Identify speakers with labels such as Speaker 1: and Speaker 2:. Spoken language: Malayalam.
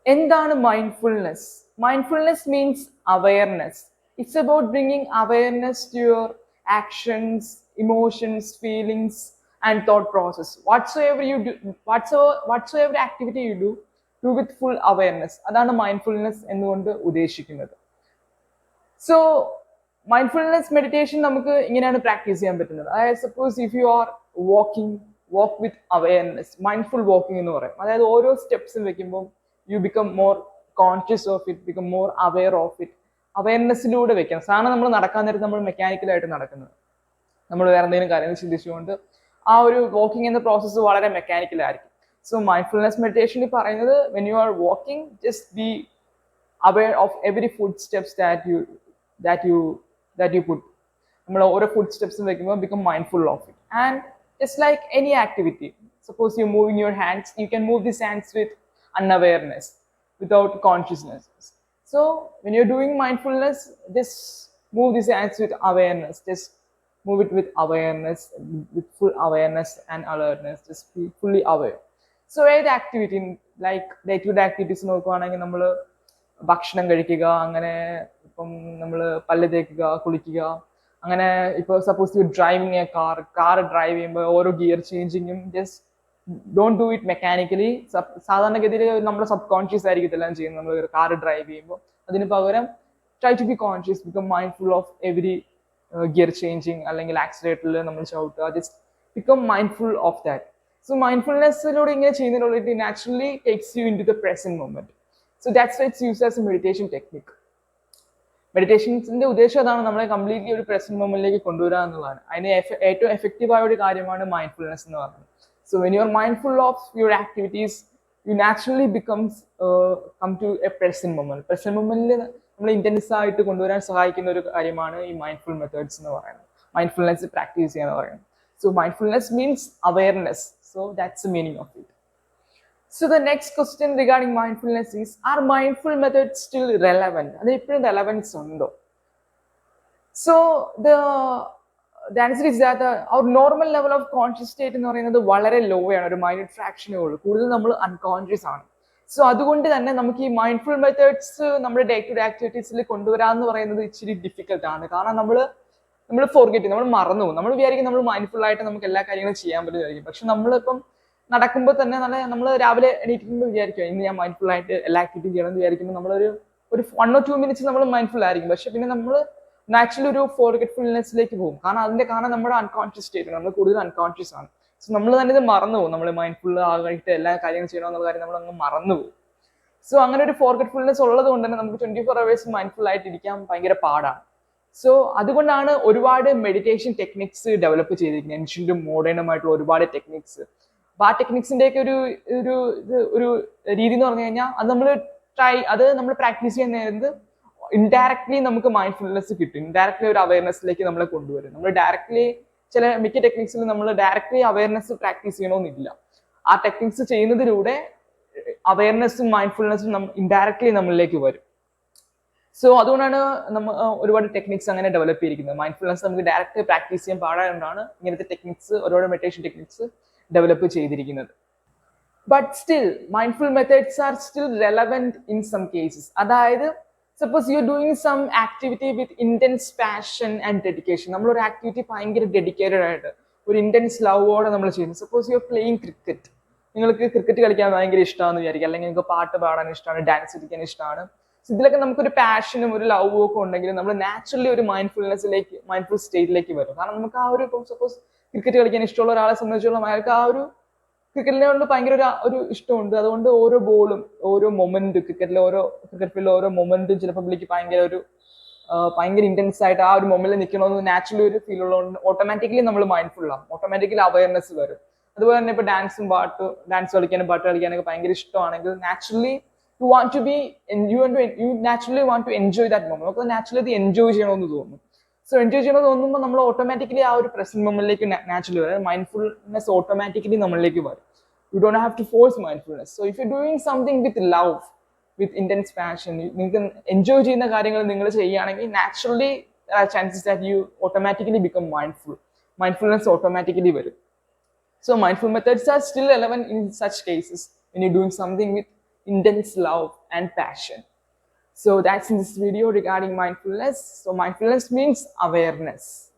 Speaker 1: എന്താണ് mindfulness? Mindfulness means awareness. It's about bringing awareness to your actions, emotions, feelings, and thought process. Whatsoever you do, whatsoever activity you do with full awareness. അതാണ് മൈൻഡ്ഫുൾനെസ് എന്നുകൊണ്ട് ഉദ്ദേശിക്കുന്നത്. സോ മൈൻഡ്ഫുൾനെസ് മെഡിറ്റേഷൻ നമുക്ക് ഇങ്ങനെയാണ് പ്രാക്ടീസ് ചെയ്യാൻ പറ്റുന്നത്. അതായത് suppose if you are walk with awareness, mindful walking എന്ന് പറയും. അതായത് ഓരോ സ്റ്റെപ്സും വെക്കുമ്പോൾ you become more conscious of it, become more aware of it. അവയർനെസ്സിലൂടെ വെക്കണം. സാധാരണ നമ്മൾ നടക്കാൻ നേരത്ത് നമ്മൾ മെക്കാനിക്കലായിട്ട് നടക്കുന്നത്, നമ്മൾ വേറെ എന്തെങ്കിലും കാര്യങ്ങൾ ചിന്തിച്ചുകൊണ്ട് ആ ഒരു വാക്കിംഗ് എന്ന പ്രോസസ്സ് വളരെ മെക്കാനിക്കലായിരിക്കും. സോ മൈൻഡ്ഫുൾനെസ് മെഡിറ്റേഷനിൽ പറയുന്നത് when you are walking, just be aware of every footsteps that you put. നമ്മൾ ഓരോ ഫുഡ് സ്റ്റെപ്സും വെക്കുമ്പോൾ become mindful of it. And just like any activity, suppose you're moving your hands, you can move these hands with unawareness, without consciousness. So when you're doing mindfulness, just move these hands with awareness. Just move it with awareness, with full awareness and alertness. Just be fully aware. So ഏത് activity, like day to day activities നോക്കുകയാണെങ്കിൽ നമ്മൾ ഭക്ഷണം കഴിക്കുക, അങ്ങനെ ഇപ്പം നമ്മൾ പല്ല് തേക്കുക, കുളിക്കുക, അങ്ങനെ ഇപ്പോൾ suppose you driving a car drive ചെയ്യുമ്പോൾ ഓരോ ഗിയർ ചേഞ്ചിങ്ങും just don't do it mechanically. സാധാരണഗതിയിൽ നമ്മുടെ സബ് കോൺഷ്യസ് ആയിരിക്കും ഇതെല്ലാം ചെയ്യുന്നത്. നമ്മൾ കാർ ഡ്രൈവ് ചെയ്യുമ്പോൾ അതിന് പകരം try to be conscious, become mindful of every gear changing, അല്ലെങ്കിൽ ആക്സിലേറ്ററിൽ നമ്മൾ ചവിട്ടുക. Just become mindful of that. So മൈൻഡ്ഫുൾനെസ്സിലൂടെ ഇങ്ങനെ ചെയ്യുന്നതിലൂടെ it naturally takes you into the present moment. So that's why it's used as a meditation technique. മെഡിറ്റേഷൻസിന്റെ ഉദ്ദേശം അതാണ്, നമ്മളെ കംപ്ലീറ്റ്ലി ഒരു പ്രസന്റ് മൊമെന്റിലേക്ക് കൊണ്ടുവരിക എന്നുള്ളതാണ്. അതിന് ഏറ്റവും എഫക്റ്റീവായ ഒരു കാര്യമാണ് മൈൻഡ്ഫുൾനെസ് എന്ന് പറയുന്നത്. So when you are mindful of your activities, you naturally come to a present moment. Present മൊമെന്റിൽ നമ്മൾ ഇന്റൻസ് ആയിട്ട് കൊണ്ടുവരാൻ സഹായിക്കുന്ന ഒരു കാര്യമാണ് ഈ മൈൻഡ്ഫുൾ മെത്തേഡ്സ് എന്ന് പറയുന്നത്, മൈൻഡ്ഫുൾനെസ് പ്രാക്ടീസ് ചെയ്യുക എന്ന് പറയുന്നത്. So mindfulness means awareness. So that's the meaning of it. So the next question regarding mindfulness is, are mindful methods still relevant? അത് ഇപ്പോഴും relevance ഉണ്ടോ? So the answer is that our normal level of conscious state എന്ന് പറയുന്നത് വളരെ ലോ ആണ്, ഒരു മൈനർ ഫ്രാക്ഷനേ ഉള്ളൂ. കൂടുതൽ നമ്മൾ അൺകോൺഷ്യസ് ആണ്. സോ അതുകൊണ്ട് തന്നെ നമുക്ക് ഈ മൈൻഡ്ഫുൾ മെത്തേഡ്സ് നമ്മുടെ ഡേ ടു ഡേ ആക്ടിവിറ്റീസിൽ കൊണ്ടുവരാന്ന് പറയുന്നത് ഇച്ചിരി ഡിഫിക്കൽട്ട് ആണ്. കാരണം നമ്മൾ ഫോർഗെറ്റ് ചെയ്യും, നമ്മൾ മറന്നു പോകും. നമ്മൾ വിചാരിക്കും നമ്മൾ മൈൻഡ്ഫുൾ ആയിട്ട് നമുക്ക് എല്ലാ കാര്യങ്ങളും ചെയ്യാൻ പറ്റുമായിരിക്കും. പക്ഷെ നമ്മളിപ്പം നടക്കുമ്പോൾ തന്നെ നമ്മൾ രാവിലെ എണീറ്റിരിക്കുമ്പോൾ വിചാരിക്കും ഇന്ന് ഞാൻ മൈൻഡ്ഫുൾ ആയിട്ട് എല്ലാ ആക്ടിവിറ്റിയും ചെയ്യണം എന്ന് വിചാരിക്കുമ്പോൾ നമ്മളൊരു 1 or 2 minutes നമ്മൾ മൈൻഡ്ഫുൾ ആയിരിക്കും. പക്ഷെ പിന്നെ നമ്മൾ നാച്ചുറലി ഒരു ഫോർഗെറ്റ്ഫുൾനെസ്സിലേക്ക് പോകും. കാരണം നമ്മുടെ അൺകോൺഷ്യസ് സ്റ്റേറ്റ്, നമ്മൾ കൂടുതൽ അൺകോൺഷ്യസ് ആണ്. സോ നമ്മൾ തന്നെ ഇത് മറന്നു പോകും. നമ്മൾ മൈൻഡ്ഫുൾ ആയിട്ട് എല്ലാ കാര്യങ്ങളും ചെയ്യണമെന്നുള്ള കാര്യം നമ്മൾ അങ്ങ് മറന്നു പോകും. സോ അങ്ങനെ ഒരു ഫോർഗെറ്റ്ഫുൾനെസ് ഉള്ളത് കൊണ്ട് തന്നെ നമുക്ക് 24 hours മൈൻഡ്ഫുൾ ആയിട്ട് ഇരിക്കാൻ ഭയങ്കര പാടാണ്. സോ അതുകൊണ്ടാണ് ഒരുപാട് മെഡിറ്റേഷൻ ടെക്നിക്സ് ഡെവലപ്പ് ചെയ്തിരിക്കുന്നത്, ഏൻഷ്യന്റും മോഡേണുമായിട്ടുള്ള ഒരുപാട് ടെക്നിക്സ്. അപ്പൊ ആ ടെക്നിക്സിന്റെ ഒക്കെ ഒരു രീതി എന്ന് പറഞ്ഞു കഴിഞ്ഞാൽ അത് നമ്മൾ പ്രാക്ടീസ് ചെയ്യുന്ന നേരത്ത് ഇൻഡയറക്ട്ലി നമുക്ക് മൈൻഡ്ഫുൾനെസ് കിട്ടും. ഇൻഡയറക്ട്ലി ഒരു അവയർനെസ്സിലേക്ക് നമ്മളെ കൊണ്ടുവരും. നമ്മൾ ഡയറക്ട്ലി മിക്ക ടെക്നിക്സിലും നമ്മൾ ഡയറക്ട്ലി അവയർനെസ് പ്രാക്ടീസ് ചെയ്യണമെന്നില്ല. ആ ടെക്നിക്സ് ചെയ്യുന്നതിലൂടെ അവയർനെസ്സും മൈൻഡ്ഫുൾനെസ്സും ഇൻഡയറക്ട്ലി നമ്മളിലേക്ക് വരും. സോ അതുകൊണ്ടാണ് നമ്മൾ ഒരുപാട് ടെക്നിക്സ് അങ്ങനെ ഡെവലപ്പ് ചെയ്തിരിക്കുന്നത്. മൈൻഡ്ഫുൾനെസ് നമുക്ക് ഡയറക്റ്റ് പ്രാക്ടീസ് ചെയ്യാൻ പാടായതുകൊണ്ടാണ് ഇങ്ങനത്തെ ടെക്നിക്സ്, ഒരുപാട് മെഡിറ്റേഷൻ ടെക്നിക്സ് ഡെവലപ്പ് ചെയ്തിരിക്കുന്നത്. But still mindful methods are still relevant in some cases. അതായത് suppose you are doing some activity with intense passion and dedication. നമ്മളൊരു ആക്ടിവിറ്റി ഭയങ്കര ഡെഡിക്കേറ്റഡ് ആയിട്ട് ഒരു ഇന്റൻസ് ലവോടെ നമ്മൾ ചെയ്യുന്നു. Suppose you are playing cricket. നിങ്ങൾക്ക് ക്രിക്കറ്റ് കളിക്കാൻ ഭയങ്കര ഇഷ്ടമാണെന്ന് വിചാരിക്കുക, അല്ലെങ്കിൽ നിങ്ങൾക്ക് പാട്ട് പാടാൻ ഇഷ്ടമാണ്, ഡാൻസ് കളിക്കാൻ ഇഷ്ടമാണ്. ഇതിലൊക്കെ നമുക്കൊരു പാഷനും ഒരു ലവും ഒക്കെ ഉണ്ടെങ്കിൽ നമ്മൾ നാച്ചുറലി ഒരു മൈൻഡ്ഫുൾ സ്റ്റേറ്റിലേക്ക് വരും. കാരണം നമുക്ക് ആ ഒരു സപ്പോസ് ക്രിക്കറ്റ് കളിക്കാൻ ഇഷ്ടമുള്ള ഒരാളെ സംബന്ധിച്ചോളം അയാൾക്ക് ആ ഒരു ക്രിക്കറ്റിനോട് ഭയങ്കര ഒരു ഇഷ്ടമുണ്ട്. അതുകൊണ്ട് ഓരോ ബോളും ഓരോ മൊമെന്റ് ക്രിക്കറ്റിലെ ഓരോ മൊമെന്റും ചിലപ്പോൾ പുള്ളിക്ക് ഭയങ്കര ഇന്റൻസ് ആയിട്ട് ആ ഒരു മൊമെന്റിൽ നിൽക്കണമെന്ന് നാച്ചുറലി ഒരു ഫീൽ ഉള്ളതുകൊണ്ട് ഓട്ടോമാറ്റിക്കലി നമ്മൾ മൈൻഡ്ഫുൾ ആവും, ഓട്ടോമാറ്റിക്കലി അവയർനെസ് വരും. അതുപോലെ തന്നെ ഇപ്പൊ ഡാൻസ് കളിക്കാനും പാട്ട് കളിക്കാനൊക്കെ ഭയങ്കര ഇഷ്ടമാണെങ്കിൽ naturally you naturally want to enjoy that moment. നമുക്ക് നാച്ചുറലി ഇത് എൻജോയ് ചെയ്യണമെന്ന് തോന്നും. സോ എൻജോയ് ചെയ്യണമെന്ന് തോന്നുമ്പോൾ നമ്മൾ ഓട്ടോമാറ്റിക്കലി ആ ഒരു പ്രസന്റ് മൊമെന്റിലേക്ക് നാച്ചുറലി വരും. മൈൻഡ്ഫുൾനെസ് ഓട്ടോമാറ്റിക്കലി നമ്മളിലേക്ക് വരും. You don't have to force mindfulness. So if you doing something with love, with intense passion, നിങ്ങൾക്ക് എൻജോയ് ചെയ്യുന്ന കാര്യങ്ങൾ നിങ്ങൾ ചെയ്യുകയാണെങ്കിൽ naturally chances that you automatically become mindfulness automatically വരും. So mindful methods are still relevant in such cases when you're doing something with intense love and passion. So that's in this video regarding mindfulness. So mindfulness means awareness.